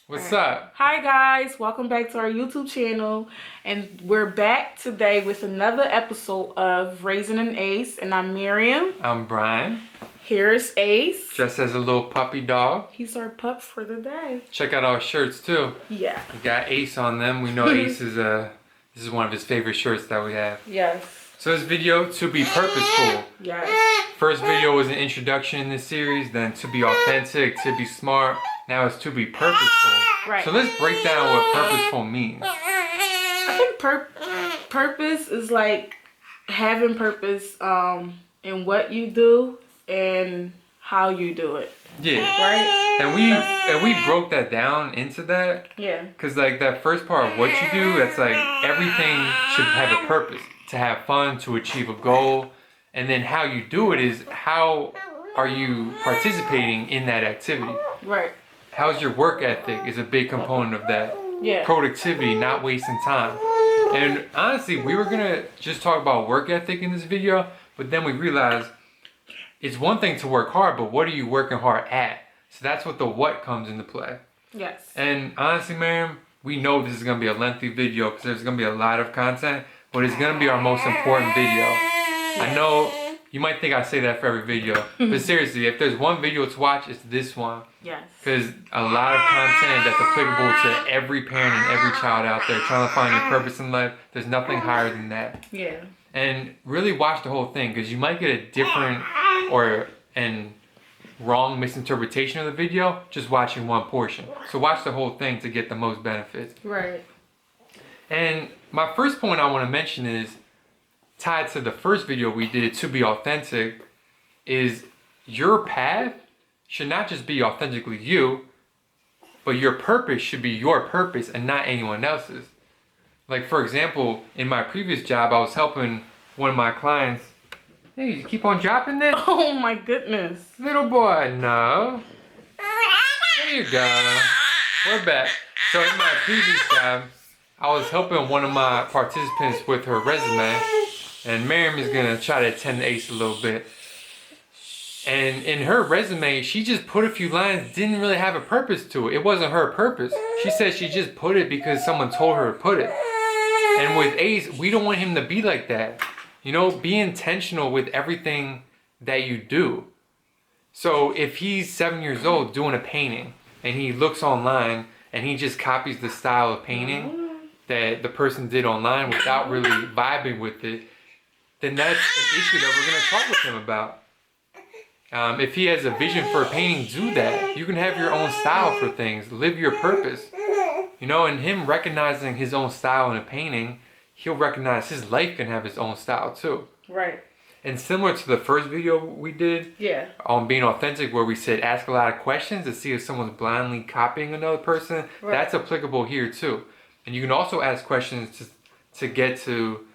What's up? Hi guys, welcome back to our YouTube channel, and we're back today with another episode of Raising an Ace, and I'm Mariam. I'm Brian. Here's Ace. Dressed as a little puppy dog. He's our pup for the day. Check out our shirts too. Yeah. We got Ace on them. We know Ace is this is one of his favorite shirts that we have. Yes. So this video, to be purposeful. Yes. First video was an introduction in this series, then to be authentic, to be smart. Now it's to be purposeful. Right. So let's break down what purposeful means. I think purpose is like having purpose in what you do and how you do it. Yeah. Right? And we broke that down into that. Yeah. Cause like that first part of what you do, that's like everything should have a purpose. To have fun, to achieve a goal. And then how you do it is how are you participating in that activity? Right. How's your work ethic is a big component of that. Yeah. Productivity, not wasting time. And honestly, we were gonna just talk about work ethic in this video, but then we realized it's one thing to work hard, but what are you working hard at? So that's what the what comes into play. Yes. And honestly, Mariam, we know this is gonna be a lengthy video because there's gonna be a lot of content, but it's gonna be our most important video. I know you might think I say that for every video, but seriously, if there's one video to watch, it's this one. Yes. Because a lot of content that's applicable to every parent and every child out there trying to find your purpose in life, there's nothing higher than that. Yeah. And really watch the whole thing because you might get a different and wrong misinterpretation of the video just watching one portion. So watch the whole thing to get the most benefits. Right. And my first point I want to mention is tied to the first video we did, to be authentic, is your path should not just be authentically you, but your purpose should be your purpose and not anyone else's. Like for example, in my previous job, I was helping one of my clients. Hey, you keep on dropping this? Oh my goodness. Little boy, no. There you go. We're back. So in my previous job, I was helping one of my participants with her resume, and Mariam is gonna try to attend to Ace a little bit. And in her resume, she just put a few lines, didn't really have a purpose to it. It wasn't her purpose. She said she just put it because someone told her to put it. And with Ace, we don't want him to be like that. You know, be intentional with everything that you do. So if he's 7 years old doing a painting and he looks online and he just copies the style of painting that the person did online without really vibing with it, then that's an issue that we're going to talk with him about. If he has a vision for a painting, do that. You can have your own style for things. Live your purpose. You know, and him recognizing his own style in a painting, he'll recognize his life can have its own style too. Right. And similar to the first video we did, yeah, on being authentic, where we said ask a lot of questions to see if someone's blindly copying another person, right, that's applicable here too. And you can also ask questions to get to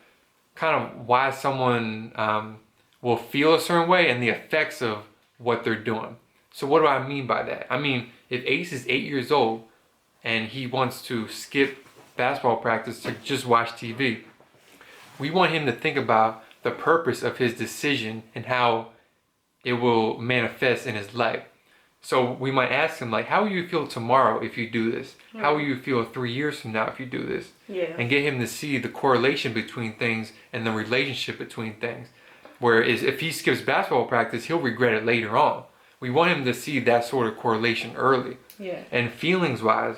kind of why someone will feel a certain way and the effects of what they're doing. So what do I mean by that? I mean, if Ace is 8 years old and he wants to skip basketball practice to just watch TV, we want him to think about the purpose of his decision and how it will manifest in his life. So we might ask him, like, how will you feel tomorrow if you do this? Yeah. How will you feel 3 years from now if you do this? Yeah. And get him to see the correlation between things and the relationship between things. Whereas if he skips basketball practice, he'll regret it later on. We want him to see that sort of correlation early. Yeah. And feelings-wise,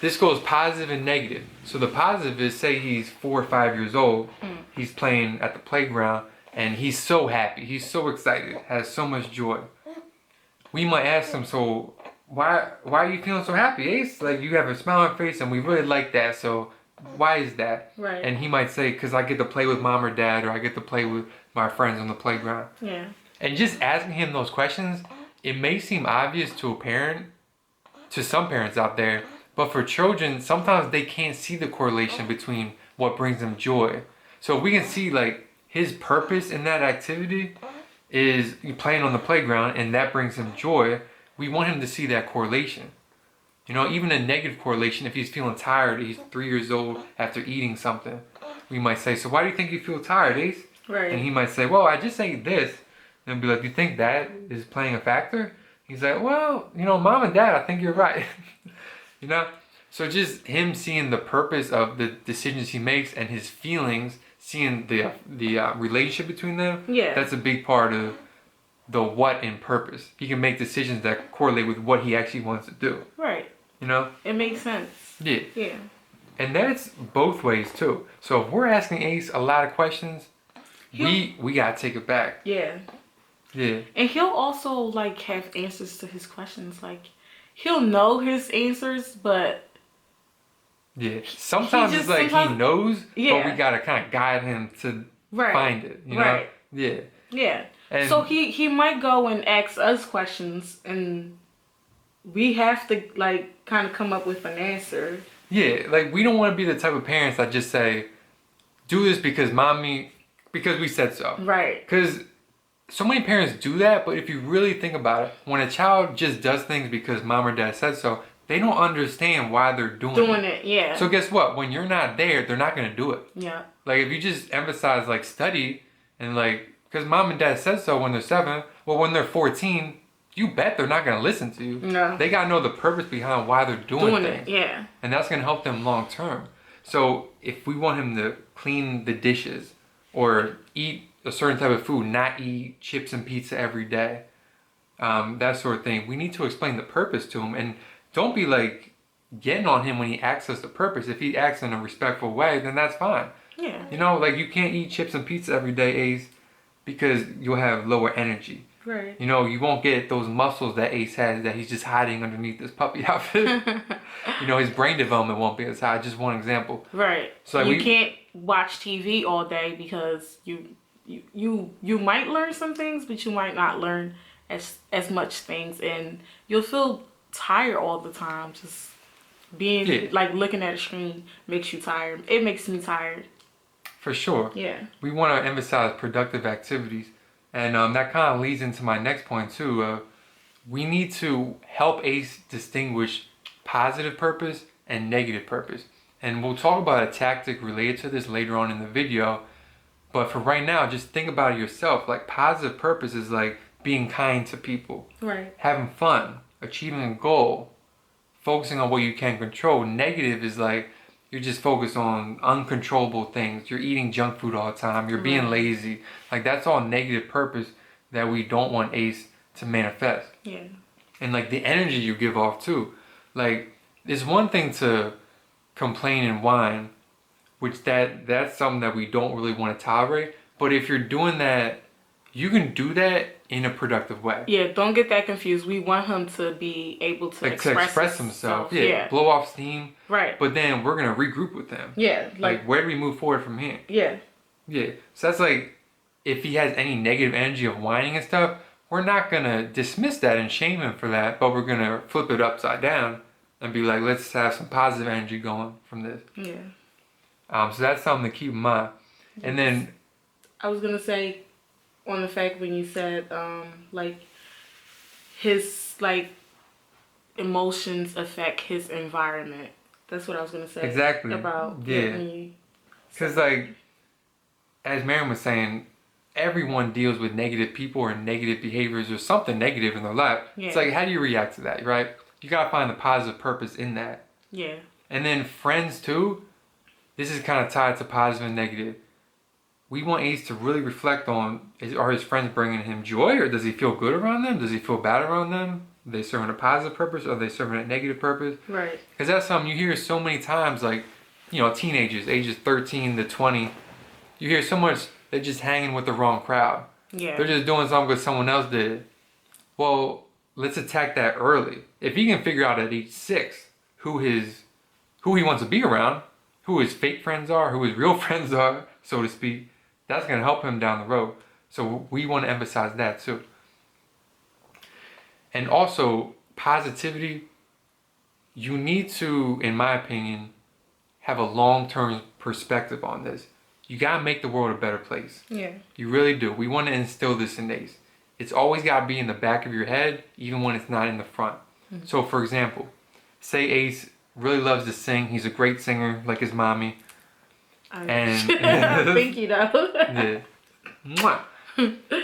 this goes positive and negative. So the positive is, say he's 4 or 5 years old, he's playing at the playground, and he's so happy, he's so excited, has so much joy. We might ask him, so why are you feeling so happy, Ace? Like, you have a smile on your face and we really like that, so why is that? Right. And he might say, because I get to play with mom or dad, or I get to play with my friends on the playground. Yeah. And just asking him those questions, it may seem obvious to a parent, to some parents out there, but for children, sometimes they can't see the correlation between what brings them joy. So we can see, like, his purpose in that activity is playing on the playground, and that brings him joy. We want him to see that correlation. You know, even a negative correlation, if he's feeling tired, he's 3 years old after eating something, we might say, so why do you think you feel tired, Ace? Right. And he might say, well, I just ate this, And be like, you think that is playing a factor? He's like, well, mom and dad, I think you're right. So just him seeing the purpose of the decisions he makes and his feelings, seeing the relationship between them. Yeah. That's a big part of the what in purpose. He can make decisions that correlate with what he actually wants to do. Right. It makes sense. Yeah. Yeah. And that's both ways too. So if we're asking Ace a lot of questions, we gotta take it back. Yeah. Yeah. And he'll also like have answers to his questions. Like he'll know his answers, but yeah. Sometimes it's like he knows, but we gotta kind of guide him to find it. Right. Yeah. Yeah. And so he might go and ask us questions, and we have to like kind of come up with an answer. Yeah, like we don't want to be the type of parents that just say, "Do this because we said so." Right. Because so many parents do that, but if you really think about it, when a child just does things because mom or dad said so, they don't understand why they're doing it. Yeah. So guess what? When you're not there, they're not gonna do it. Yeah. Like if you just emphasize like study and like because mom and dad said so when they're 7, well when they're 14. You bet they're not going to listen to you. No. They got to know the purpose behind why they're doing things. It, yeah. And that's going to help them long term. So if we want him to clean the dishes or eat a certain type of food, not eat chips and pizza every day, that sort of thing, we need to explain the purpose to him. And don't be like getting on him when he asks us the purpose. If he acts in a respectful way, then that's fine. Yeah. Like you can't eat chips and pizza every day, Ace, because you'll have lower energy. Right. You won't get those muscles that Ace has that he's just hiding underneath this puppy outfit. His brain development won't be as high. Just one example. Right. So like you can't watch TV all day because you might learn some things, but you might not learn as much things, and you'll feel tired all the time. Just being like looking at a screen makes you tired. It makes me tired. For sure. Yeah. We want to emphasize productive activities. And that kind of leads into my next point too. We need to help Ace distinguish positive purpose and negative purpose. And we'll talk about a tactic related to this later on in the video. But for right now, just think about it yourself. Like positive purpose is like being kind to people. Right. Having fun, achieving a goal, focusing on what you can control. Negative is like you're just focused on uncontrollable things. You're eating junk food all the time. You're being lazy. Like that's all negative purpose that we don't want Ace to manifest. Yeah. And like the energy you give off too. Like it's one thing to complain and whine, which that's something that we don't really want to tolerate. But if you're doing that, you can do that in a productive way. Yeah, don't get that confused. We want him to be able to express himself. Yeah, blow off steam. Right. But then we're going to regroup with him. Yeah. Like where do we move forward from here? Yeah. Yeah. So that's like, if he has any negative energy of whining and stuff, we're not going to dismiss that and shame him for that, but we're going to flip it upside down and be like, let's have some positive energy going from this. Yeah. So that's something to keep in mind. Yes. And then I was going to say, on the fact when you said like his like emotions affect his environment, that's what I was gonna say. Exactly. About because like as Mariam was saying, everyone deals with negative people or negative behaviors or something negative in their life. It's like, how do you react to that, right? You gotta find the positive purpose in that. Yeah. And then friends too, this is kind of tied to positive and negative. We want Ace to really reflect on, are his friends bringing him joy, or does he feel good around them? Does he feel bad around them? Are they serving a positive purpose, or are they serving a negative purpose? Right. Because that's something you hear so many times, like, teenagers, ages 13 to 20. You hear so much, they're just hanging with the wrong crowd. Yeah. They're just doing something because someone else did. Well, let's attack that early. If he can figure out at age 6 who he wants to be around, who his fake friends are, who his real friends are, so to speak, that's going to help him down the road. So we want to emphasize that too. And also, positivity, you need to, in my opinion, have a long-term perspective on this. You got to make the world a better place. Yeah. You really do. We want to instill this in Ace. It's always got to be in the back of your head, even when it's not in the front. Mm-hmm. So, for example, say Ace really loves to sing. He's a great singer, like his mommy. I think you know. Yeah. Mwah.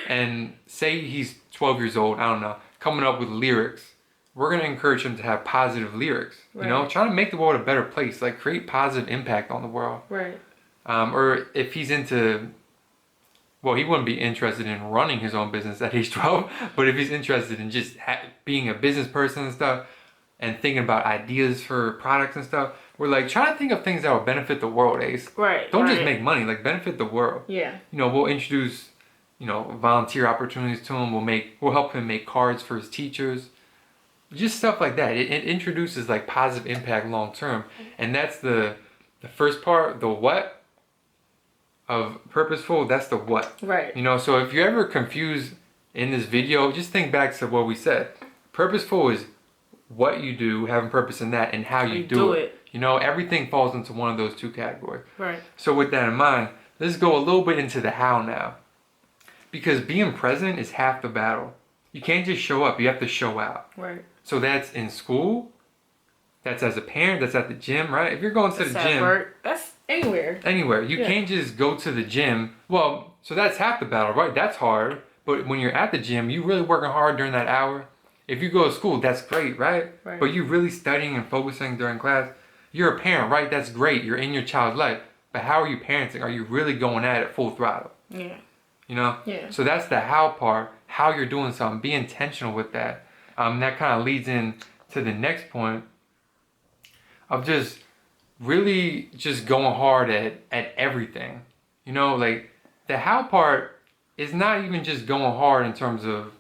And say he's 12 years old, I don't know, coming up with lyrics. We're going to encourage him to have positive lyrics. Right. You know, trying to make the world a better place, like create positive impact on the world. Right. Or if he's into, well, he wouldn't be interested in running his own business at age 12, but if he's interested in just being a business person and stuff, and thinking about ideas for products and stuff, we're like, trying to think of things that will benefit the world, Ace. Right. Don't just make money, like benefit the world. Yeah. You know, we'll introduce, you know, volunteer opportunities to him. We'll help him make cards for his teachers. Just stuff like that. It introduces like positive impact long term. And that's the first part, the what of purposeful, that's the what. Right. You know, so if you're ever confused in this video, just think back to what we said. Purposeful is what you do, having purpose in that, and how you do it. You know, everything falls into one of those two categories. Right. So with that in mind, let's go a little bit into the how now. Because being present is half the battle. You can't just show up, you have to show out. Right. So that's in school, that's as a parent, that's at the gym, right? If you're going to the gym, work. That's anywhere. Anywhere. You can't just go to the gym. Well, so that's half the battle, right? That's hard. But when you're at the gym, you really working hard during that hour. If you go to school, that's great, right? But you're really studying and focusing during class. You're a parent, right? That's great. You're in your child's life. But how are you parenting? Are you really going at it full throttle? Yeah. You know? Yeah. So that's the how part, how you're doing something. Be intentional with that. That kind of leads in to the next point of just really just going hard at everything. You know, like the how part is not even just going hard in terms of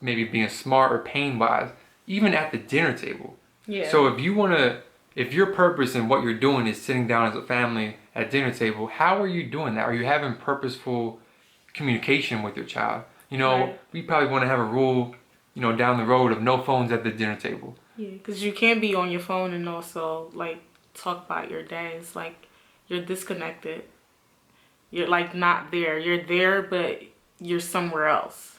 maybe being smart or pain wise, even at the dinner table. Yeah. So if your purpose and what you're doing is sitting down as a family at dinner table, how are you doing that? Are you having purposeful communication with your child? You know, we probably want to have a rule, you know, down the road of no phones at the dinner table. Yeah, because you can't be on your phone and also like talk about your day. It's like you're disconnected. You're like not there. You're there, but you're somewhere else.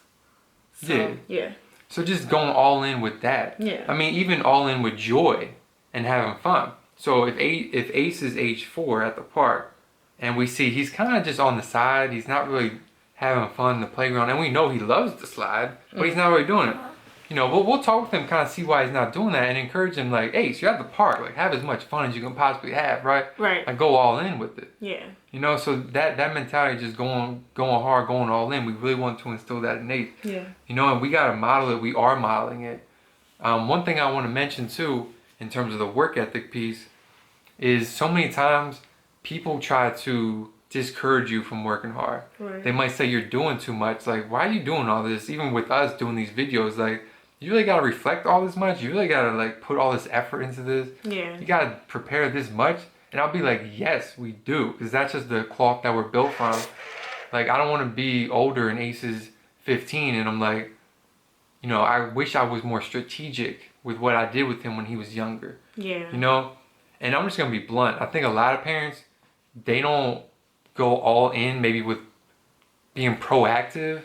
So, yeah. So just going all in with that. Yeah. I mean, even all in with joy and having fun. So if Ace is age 4 at the park, and we see he's kind of just on the side, he's not really having fun in the playground, and we know he loves to slide, but he's not really doing it. You know, we'll talk with him, kind of see why he's not doing that, and encourage him like, hey, so you're at the park, like have as much fun as you can possibly have, right? Right. Like go all in with it. Yeah. You know, so that mentality, just going hard, going all in, we really want to instill that in Ace. Yeah. You know, and we gotta model it. We are modeling it. One thing I want to mention too, in terms of the work ethic piece, is so many times people try to discourage you from working hard. Right. They might say you're doing too much. Like, why are you doing all this? Even with us doing these videos, like, you really gotta reflect all this much? You really gotta like put all this effort into this? Yeah. You gotta prepare this much? And I'll be like, yes, we do, because that's just the cloth that we're built from. Like, I don't want to be older and Ace is 15 and I'm like, you know, I wish I was more strategic with what I did with him when he was younger. Yeah. You know? And I'm just gonna be blunt. I think a lot of parents, they don't go all in maybe with being proactive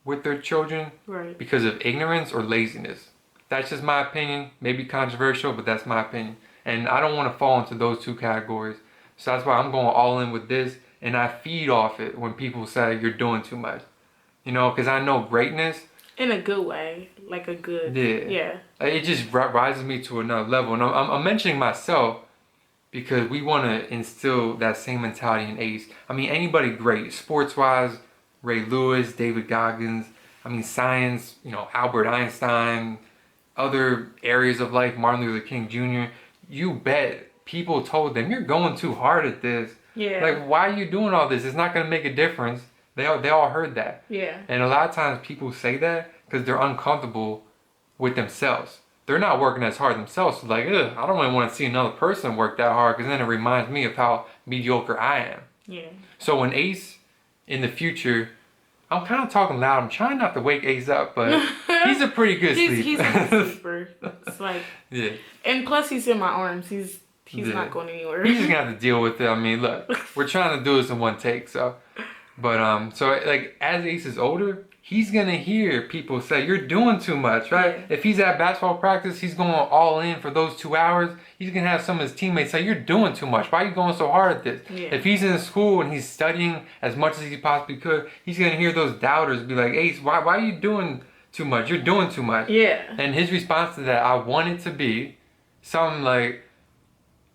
with their children because of ignorance or laziness. That's just my opinion. Maybe controversial, but that's my opinion. And I don't want to fall into those two categories. So that's why I'm going all in with this, and I feed off it when people say you're doing too much. You know, because I know greatness. In a good way. Like a good... Yeah. It just rises me to another level. And I'm mentioning myself because we want to instill that same mentality in Ace. I mean, anybody great, sports-wise, Ray Lewis, David Goggins, I mean, science, you know, Albert Einstein, other areas of life, Martin Luther King Jr., you bet people told them, you're going too hard at this. Yeah. Like, why are you doing all this? It's not going to make a difference. They all heard that. Yeah. And a lot of times people say that because they're uncomfortable with themselves. They're not working as hard themselves. So like, ugh, I don't really want to see another person work that hard because then it reminds me of how mediocre I am. Yeah. So when Ace, in the future, I'm kind of talking loud. I'm trying not to wake Ace up, but he's a pretty good sleeper. He's a good sleeper. It's like... Yeah. And plus he's in my arms. He's not going anywhere. He's just going to have to deal with it. I mean, look, we're trying to do this in one take, so... But so like as Ace is older, he's gonna hear people say you're doing too much, right? Yeah. If he's at basketball practice, he's going all in for those 2 hours. He's gonna have some of his teammates say you're doing too much. Why are you going so hard at this? Yeah. If he's in school and he's studying as much as he possibly could, he's gonna hear those doubters be like, Ace, why are you doing too much? You're doing too much. Yeah. And his response to that, I want it to be something like,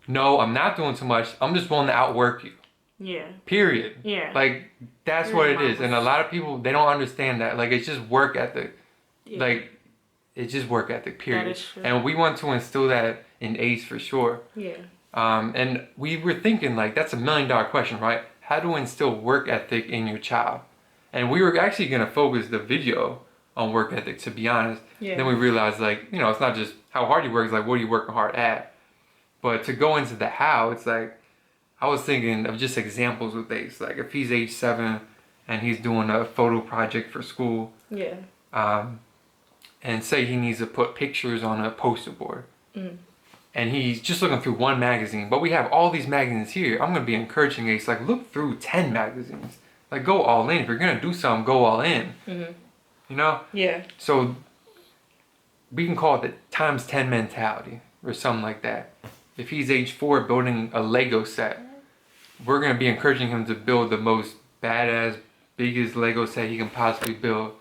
no, I'm not doing too much. I'm just willing to outwork you. Yeah. Period. Yeah. Like that's Your what it mom is. And a lot of people, they don't understand that. Like it's just work ethic. Yeah. Like it's just work ethic, period. That is true. And we want to instill that in Ace for sure. Yeah. And we were thinking like that's $1 million question, right? How to instill work ethic in your child. And we were actually gonna focus the video on work ethic, to be honest. Yeah. Then we realized like, you know, it's not just how hard you work, it's like what are you working hard at? But to go into the how, it's like I was thinking of just examples with Ace. Like if he's age 7 and he's doing a photo project for school, Yeah. and say he needs to put pictures on a poster board, and he's just looking through one magazine, but we have all these magazines here. I'm gonna be encouraging Ace, like look through 10 magazines. Like go all in. If you're gonna do something, go all in. You know? Yeah. So we can call it the times 10 mentality or something like that. If he's age 4 building a Lego set, we're going to be encouraging him to build the most badass, biggest Lego set he can possibly build.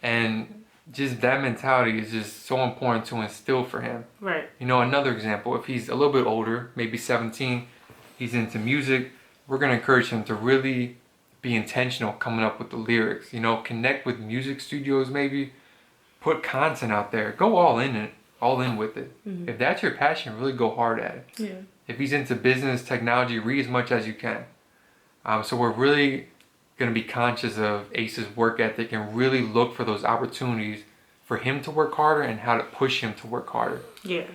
And just that mentality is just so important to instill for him. Right. You know, another example, if he's a little bit older, maybe 17, he's into music, we're going to encourage him to really be intentional coming up with the lyrics. You know, connect with music studios maybe, put content out there, go all in with it. If that's your passion, really go hard at it. Yeah. If he's into business, technology, read as much as you can. So we're really going to be conscious of Ace's work ethic and really look for those opportunities for him to work harder and how to push him to work harder. Yeah.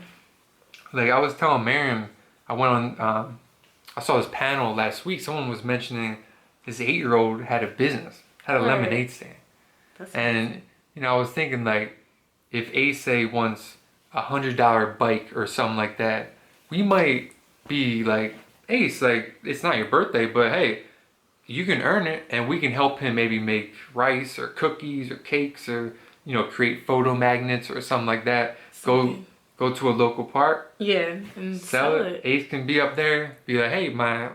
Like I was telling Mariam, I went on, I saw this panel last week. Someone was mentioning this 8-year-old had a business, had a lemonade stand. That's And, you know, I was thinking like, if Ace say wants $100 bike or something like that, we might be like, Ace, like, it's not your birthday, but hey, you can earn it and we can help him maybe make rice or cookies or cakes or, you know, create photo magnets or something like that. Something. Go to a local park. Yeah. And Sell it. Ace can be up there, be like, hey, my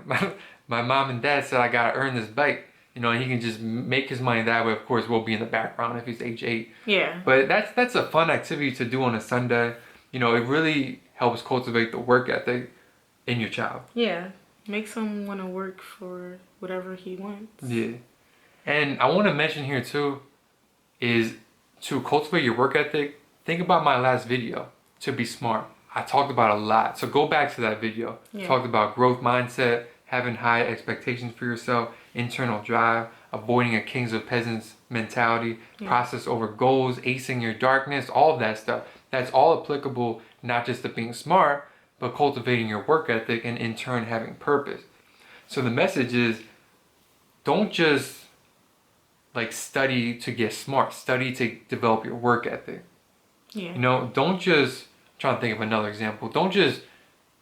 mom and dad said I gotta earn this bike. You know, and he can just make his money that way. Of course, we'll be in the background if he's age 8. Yeah. But that's a fun activity to do on a Sunday. You know, it really helps cultivate the work ethic in your child. Yeah. Makes him want to work for whatever he wants. Yeah. And I want to mention here too, is to cultivate your work ethic, think about my last video, to be smart. I talked about a lot. So go back to that video. Yeah. Talked about growth mindset, having high expectations for yourself, internal drive, avoiding a kings of peasants mentality, process over goals, acing your darkness, all of that stuff. That's all applicable not just to being smart, but cultivating your work ethic and in turn having purpose. So the message is, don't just like study to get smart, study to develop your work ethic. Yeah. You know, don't just, I'm trying to think of another example, don't just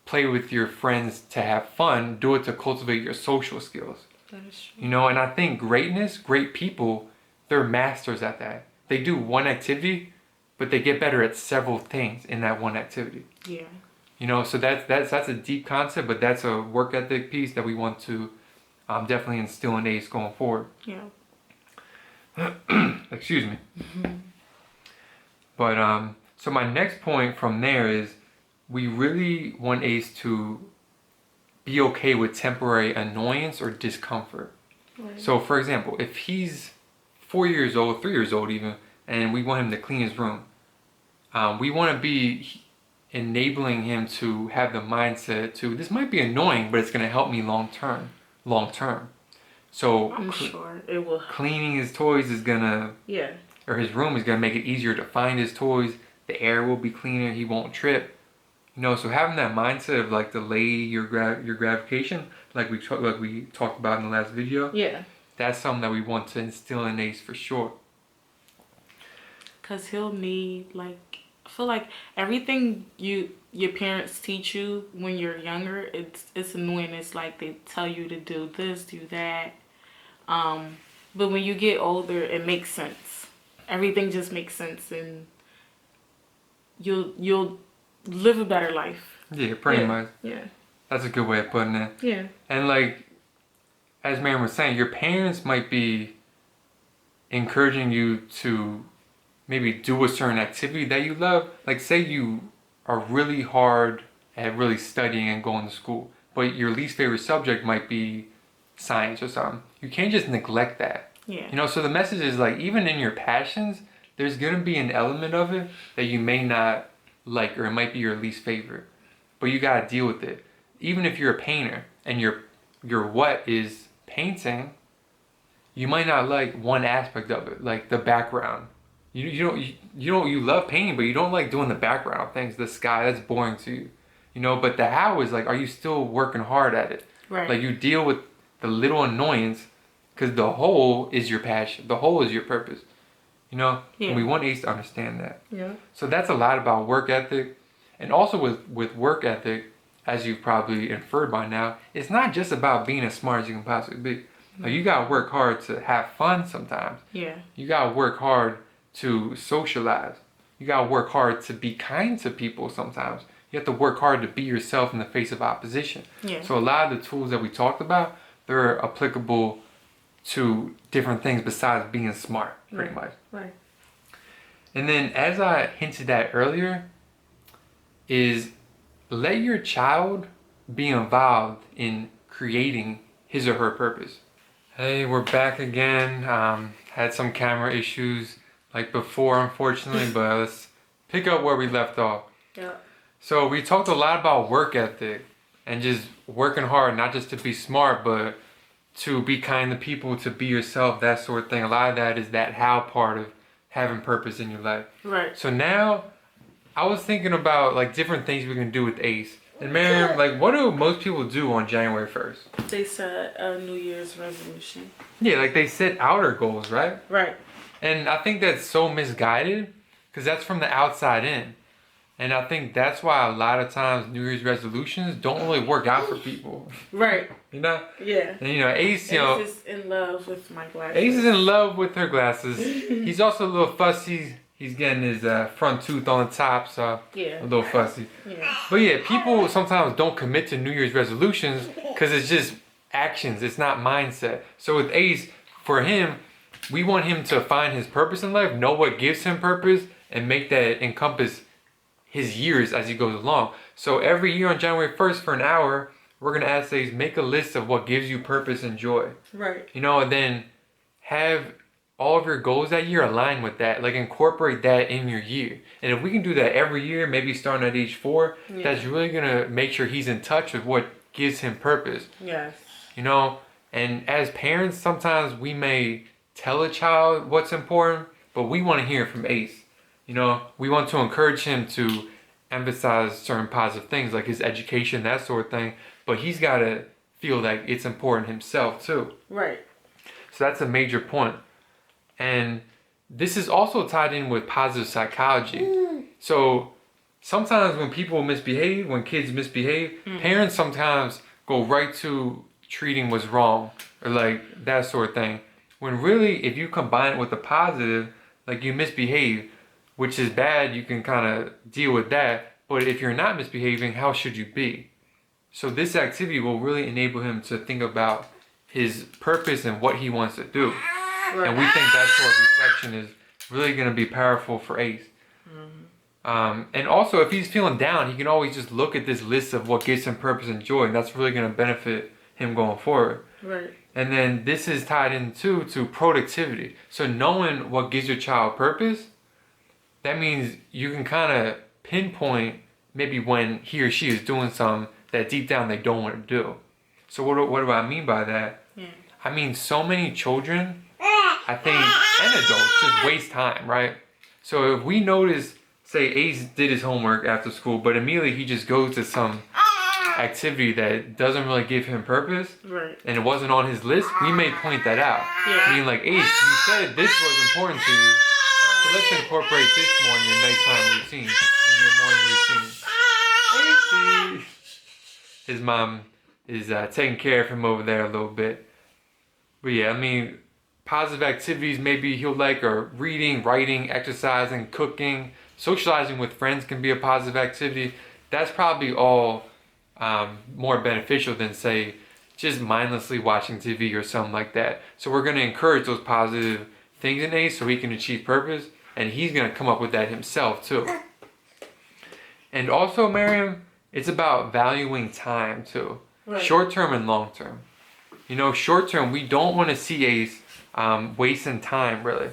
play with your friends to have fun, do it to cultivate your social skills. That is true. You know, and I think great people, they're masters at that. They do one activity, but they get better at several things in that one activity. Yeah. You know, so that's a deep concept, but that's a work ethic piece that we want to definitely instill in Ace going forward. Yeah. Excuse me. But so my next point from there is we really want Ace to be okay with temporary annoyance or discomfort. Right. So for example, if he's 4 years old, 3 years old even, and we want him to clean his room, we want to be enabling him to have the mindset to, this might be annoying, but it's going to help me long term. So I'm sure it will. cleaning his toys is going to, Yeah. or his room is going to make it easier to find his toys. The air will be cleaner. He won't trip. You know, so having that mindset of like delay your gratification, like we talked about in the last video. Yeah. That's something that we want to instill in Ace for sure. Cause he'll need, like, I feel like everything your parents teach you when you're younger, it's annoying. It's like they tell you to do this, do that. But when you get older, it makes sense. Everything just makes sense, and you'll live a better life. Yeah, pretty much. Yeah. That's a good way of putting it. Yeah. And like, as Mariam was saying, your parents might be encouraging you to maybe do a certain activity that you love. Like, say you are really hard at really studying and going to school, but your least favorite subject might be science or something. You can't just neglect that. Yeah. You know, so the message is like, even in your passions, there's gonna be an element of it that you may not like, or it might be your least favorite, but you gotta deal with it. Even if you're a painter and your what is painting, you might not like one aspect of it, like the background. You love painting, but you don't like doing the background things, the sky, that's boring to you. You know, but the how is like, are you still working hard at it? Right. Like, you deal with the little annoyance, because the whole is your passion. The whole is your purpose. You know? Yeah. And we want Ace to understand that. Yeah. So that's a lot about work ethic. And also with work ethic, as you've probably inferred by now, it's not just about being as smart as you can possibly be. Like, you gotta work hard to have fun sometimes. Yeah. You gotta work hard to socialize. You gotta work hard to be kind to people sometimes. You have to work hard to be yourself in the face of opposition. Yeah. So a lot of the tools that we talked about, they're applicable to different things besides being smart, pretty much. Right. And then, as I hinted at earlier, is let your child be involved in creating his or her purpose. Hey, we're back again. Had some camera issues like before, unfortunately, but let's pick up where we left off. Yeah. So we talked a lot about work ethic and just working hard, not just to be smart, but to be kind to people, to be yourself, that sort of thing. A lot of that is that how part of having purpose in your life. Right. So now, I was thinking about like different things we can do with Ace. And Mariam, like, what do most people do on January 1st? They set a New Year's resolution. Yeah, like they set outer goals, right? Right. And I think that's so misguided because that's from the outside in. And I think that's why a lot of times New Year's resolutions don't really work out for people. Right. You know? Yeah. And you know, Ace, you know, is in love with my glasses. Ace is in love with her glasses. He's also a little fussy. He's getting his front tooth on the top, so Yeah. a little fussy. Yeah. But yeah, people sometimes don't commit to New Year's resolutions because it's just actions. It's not mindset. So with Ace, for him, we want him to find his purpose in life, know what gives him purpose, and make that encompass his years as he goes along. So every year on January 1st for an hour, we're going to ask Ace, make a list of what gives you purpose and joy. Right. You know, and then have all of your goals that year align with that. Like, incorporate that in your year. And if we can do that every year, maybe starting at age 4, that's really going to make sure he's in touch with what gives him purpose. Yes. You know, and as parents, sometimes we may tell a child what's important, but we want to hear it from Ace. You know, we want to encourage him to emphasize certain positive things like his education, that sort of thing. But he's got to feel like it's important himself too. Right. So that's a major point. And this is also tied in with positive psychology. So sometimes when people misbehave, when kids misbehave, parents sometimes go right to treating what's wrong or like that sort of thing. When really, if you combine it with the positive, like you misbehave, which is bad, you can kind of deal with that. But if you're not misbehaving, how should you be? So this activity will really enable him to think about his purpose and what he wants to do. Right. And we think that sort of reflection is really going to be powerful for Ace. And also, if he's feeling down, he can always just look at this list of what gives him purpose and joy, and that's really going to benefit him going forward. Right. And then this is tied in too to productivity. So knowing what gives your child purpose, that means you can kind of pinpoint maybe when he or she is doing something that deep down they don't want to do. So what do I mean by that? Yeah. I mean, so many children, I think, and adults just waste time, right? So if we notice, say Ace did his homework after school, but immediately he just goes to some activity that doesn't really give him purpose, right, and it wasn't on his list, we may point that out. Yeah. Meaning like, Ace, you said this was important to you, so let's incorporate this more in your nighttime routine, in your morning routine. Ace. His mom is taking care of him over there a little bit. But yeah, I mean, positive activities maybe he'll like are reading, writing, exercising, cooking, socializing with friends can be a positive activity. That's probably all more beneficial than, say, just mindlessly watching TV or something like that. So we're going to encourage those positive things in Ace so he can achieve purpose, and he's going to come up with that himself too. And also, Mariam, it's about valuing time too, Right. short term and long term. You know, short term, we don't want to see Ace wasting time really.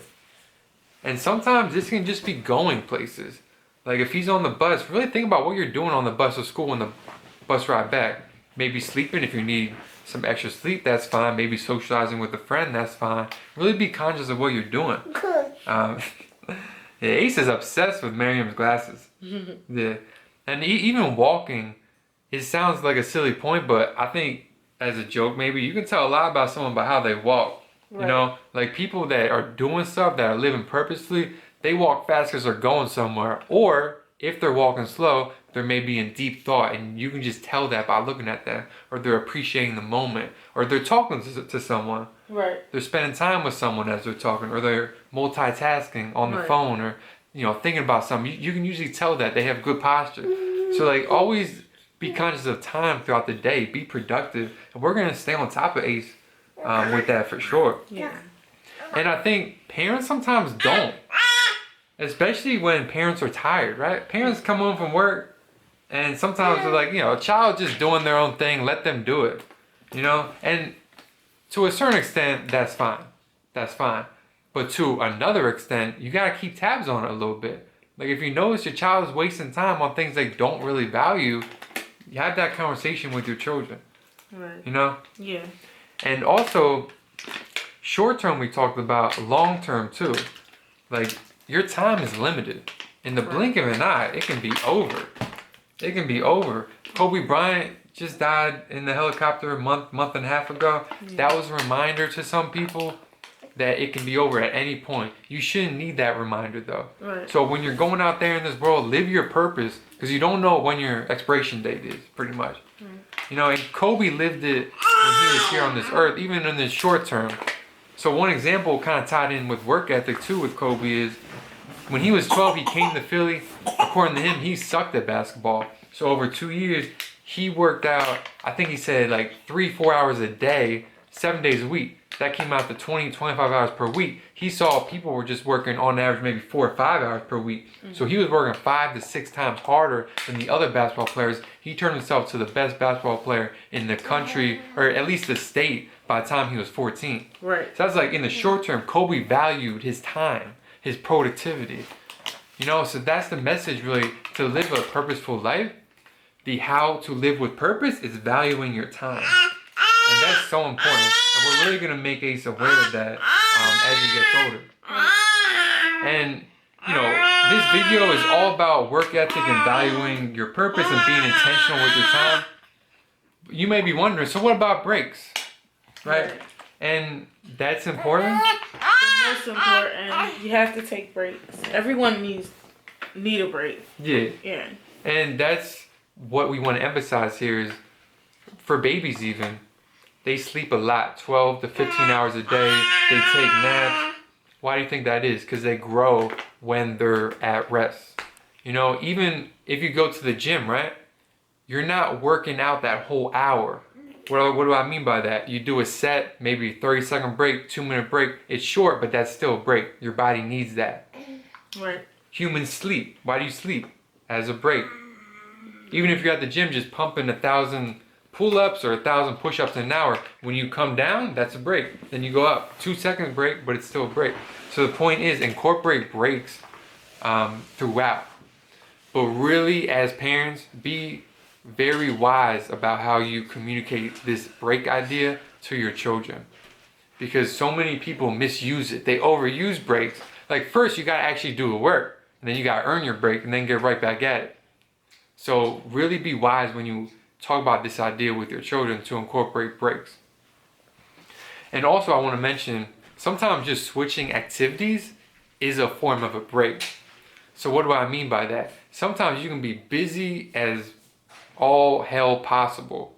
And sometimes this can just be going places. Like if he's on the bus, really think about what you're doing on the bus to school and the bus ride back. Maybe sleeping if you need some extra sleep, that's fine. Maybe socializing with a friend, that's fine. Really be conscious of what you're doing. Yeah, Ace is obsessed with Mariam's glasses. Yeah. And even walking, it sounds like a silly point, but I think as a joke maybe, you can tell a lot about someone by how they walk. Right. You know, like people that are doing stuff, that are living purposefully, they walk fast because they're going somewhere. Or if they're walking slow, they're maybe in deep thought, and you can just tell that by looking at them. Or they're appreciating the moment, or they're talking to someone. Right. They're spending time with someone as they're talking, or they're multitasking on the phone, or thinking about something. You can usually tell that they have good posture. So like always be conscious of time throughout the day. Be productive, and we're gonna stay on top of Ace with that for sure. Yeah. And I think parents sometimes don't, especially when parents are tired, right? Parents come home from work, and sometimes they're like, a child just doing their own thing. Let them do it, And to a certain extent, that's fine. That's fine. But to another extent, you gotta keep tabs on it a little bit. Like if you notice your child is wasting time on things they don't really value, you have that conversation with your children. Right. Yeah. And also, short term we talked about, long term too. Like your time is limited. In the blink of an eye, it can be over. It can be over. Kobe Bryant just died in the helicopter a month and a half ago. Yeah. That was a reminder to some people that it can be over at any point. You shouldn't need that reminder though. Right. So when you're going out there in this world, live your purpose, because you don't know when your expiration date is, pretty much. Right. And Kobe lived it when he was here on this earth, even in the short term. So one example kind of tied in with work ethic too with Kobe is when he was 12, he came to Philly. According to him, he sucked at basketball. So over 2 years, he worked out, I think he said like 3-4 hours a day, 7 days a week. That came out to 20-25 hours per week. He saw people were just working on average maybe 4 or 5 hours per week. Mm-hmm. So he was working 5 to 6 times harder than the other basketball players. He turned himself to the best basketball player in the country, or at least the state, by the time he was 14. Right. So that's like in the short term, Kobe valued his time, his productivity. So that's the message really, to live a purposeful life. The how to live with purpose is valuing your time. And that's so important. And we're really going to make Ace aware of that as he gets older. And, this video is all about work ethic and valuing your purpose and being intentional with your time. You may be wondering, so what about breaks? Right? And that's important. It's most important. You have to take breaks. Everyone need a break. Yeah. Yeah. And that's what we want to emphasize here is for babies even. They sleep a lot, 12 to 15 hours a day. They take naps. Why do you think that is? Because they grow when they're at rest. Even if you go to the gym, right? You're not working out that whole hour. What do I mean by that? You do a set, maybe 30-second break, 2-minute break. It's short, but that's still a break. Your body needs that. Right. Humans sleep. Why do you sleep? As a break. Even if you're at the gym just pumping 1,000 pull-ups or 1,000 push-ups in an hour, when you come down, that's a break. Then you go up. 2 seconds break, but it's still a break. So the point is, incorporate breaks throughout. But really, as parents, be very wise about how you communicate this break idea to your children. Because so many people misuse it. They overuse breaks. Like first, you gotta actually do the work. And then you gotta earn your break and then get right back at it. So really be wise when you talk about this idea with your children to incorporate breaks. And also I want to mention, sometimes just switching activities is a form of a break. So what do I mean by that? Sometimes you can be busy as all hell possible,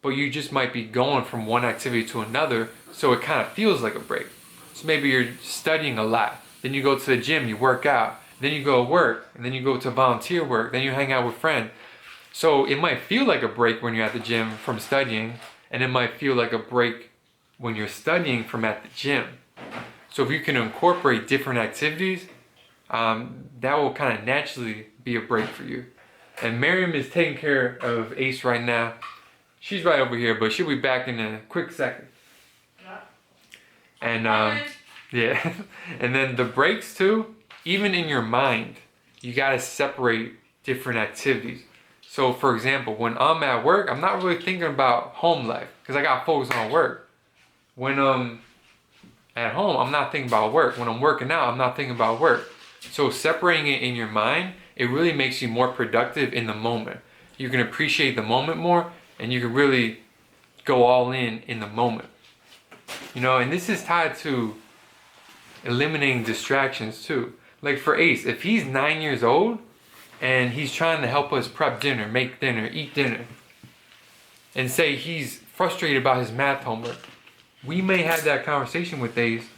but you just might be going from one activity to another, so it kind of feels like a break. So maybe you're studying a lot, then you go to the gym, you work out, then you go work, and then you go to volunteer work, then you hang out with friends. So it might feel like a break when you're at the gym from studying, and it might feel like a break when you're studying from at the gym. So if you can incorporate different activities, that will kind of naturally be a break for you. And Mariam is taking care of Ace right now. She's right over here, but she'll be back in a quick second. And yeah, and then the breaks too, even in your mind, you gotta separate different activities. So for example, when I'm at work, I'm not really thinking about home life because I got focused on work. When I'm at home, I'm not thinking about work. When I'm working out, I'm not thinking about work. So separating it in your mind, it really makes you more productive in the moment. You can appreciate the moment more, and you can really go all in the moment. You know, and this is tied to eliminating distractions too. Like for Ace, if he's 9 years old and he's trying to help us prep dinner, make dinner, eat dinner, and say he's frustrated about his math homework, we may have that conversation with Ace.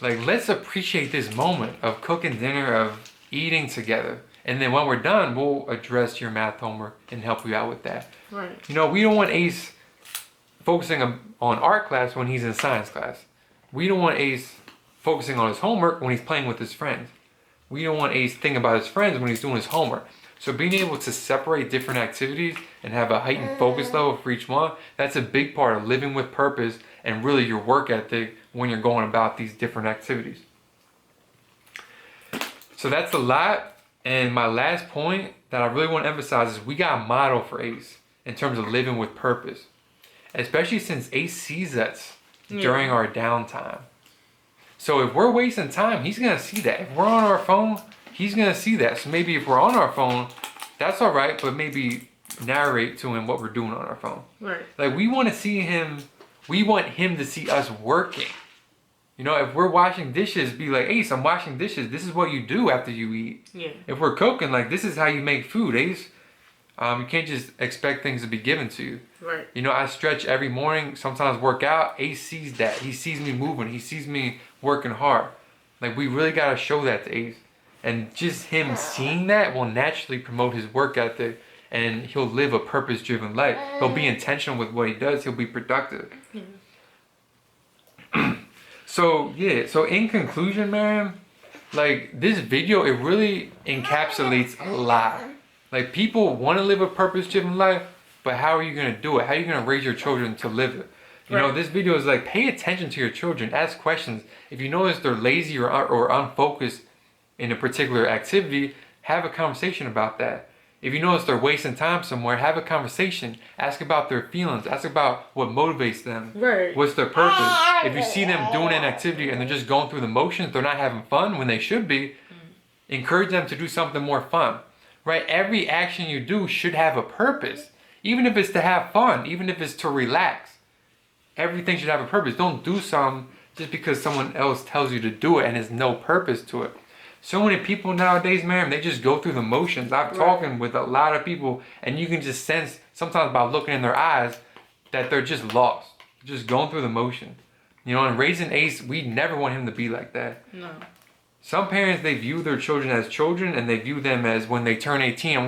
Like, let's appreciate this moment of cooking dinner, of eating together. And then when we're done, we'll address your math homework and help you out with that. Right. You know, we don't want Ace focusing on art class when he's in science class. We don't want Ace focusing on his homework when he's playing with his friends. We don't want Ace thinking about his friends when he's doing his homework. So being able to separate different activities and have a heightened focus level for each one, that's a big part of living with purpose and really your work ethic when you're going about these different activities. So that's a lot. And my last point that I really want to emphasize is we got a model for Ace in terms of living with purpose, especially since Ace sees us during our downtime. So if we're wasting time, he's going to see that. If we're on our phone, he's going to see that. So maybe if we're on our phone, that's all right, but maybe narrate to him what we're doing on our phone. Right. Like we want to see him, we want him to see us working. You know, if we're washing dishes, be like, Ace, I'm washing dishes. This is what you do after you eat. Yeah. If we're cooking, like, this is how you make food, Ace. You can't just expect things to be given to you. Right. You know, I stretch every morning, sometimes work out. Ace sees that. He sees me moving. He sees me working hard. Like, we really got to show that to Ace. And just him seeing that will naturally promote his work ethic, and he'll live a purpose-driven life. He'll be intentional with what he does. He'll be productive. So in conclusion, Mariam, like this video, it really encapsulates a lot. Like people want to live a purpose-driven life, but how are you going to do it? How are you going to raise your children to live it? You know, this video is like, pay attention to your children, ask questions. If you notice they're lazy or unfocused in a particular activity, have a conversation about that. If you notice they're wasting time somewhere, have a conversation. Ask about their feelings. Ask about what motivates them. Right. What's their purpose? If you see them doing an activity and they're just going through the motions, they're not having fun when they should be, encourage them to do something more fun. Right? Every action you do should have a purpose. Even if it's to have fun, even if it's to relax. Everything should have a purpose. Don't do something just because someone else tells you to do it and there's no purpose to it. So many people nowadays, man, they just go through the motions. I'm talking with a lot of people, and you can just sense sometimes by looking in their eyes that they're just lost, just going through the motion. You know, and raising Ace, we never want him to be like that. No. Some parents, they view their children as children, and they view them as when they turn 18,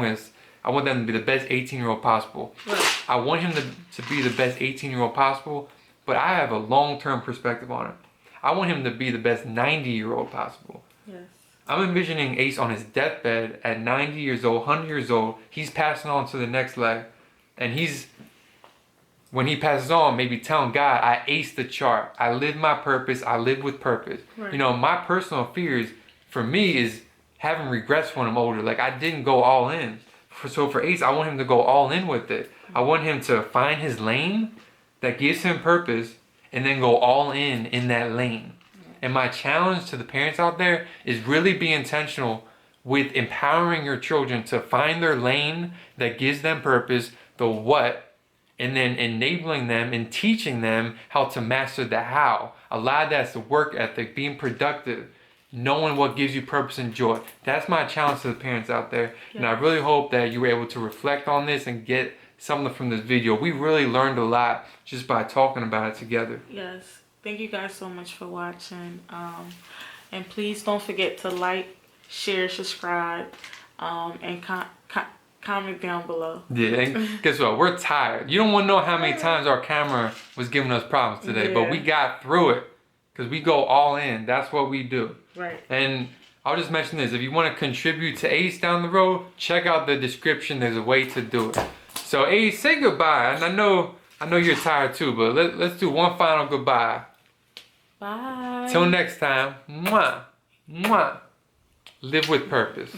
I want them to be the best 18-year-old possible. Right. I want him to be the best 18-year-old possible, but I have a long-term perspective on it. I want him to be the best 90-year-old possible. Yes. I'm envisioning Ace on his deathbed at 90 years old, 100 years old. He's passing on to the next leg. And when he passes on, maybe telling God, I aced the chart. I live my purpose. I live with purpose. Right. You know, my personal fears for me is having regrets when I'm older. Like, I didn't go all in. So for Ace, I want him to go all in with it. I want him to find his lane that gives him purpose and then go all in that lane. And my challenge to the parents out there is really be intentional with empowering your children to find their lane that gives them purpose, the what, and then enabling them and teaching them how to master the how. A lot of that's the work ethic, being productive, knowing what gives you purpose and joy. That's my challenge to the parents out there. Yeah. And I really hope that you were able to reflect on this and get something from this video. We really learned a lot just by talking about it together. Yes. Thank you guys so much for watching. And please don't forget to like, share, subscribe, and comment down below. Yeah, and guess what? We're tired. You don't want to know how many times our camera was giving us problems today, but we got through it because we go all in. That's what we do. Right. And I'll just mention this. If you want to contribute to Ace down the road, check out the description. There's a way to do it. So Ace, say goodbye. And I know you're tired too, but let's do one final goodbye. Bye. Till next time. Mwah. Mwah. Live with purpose.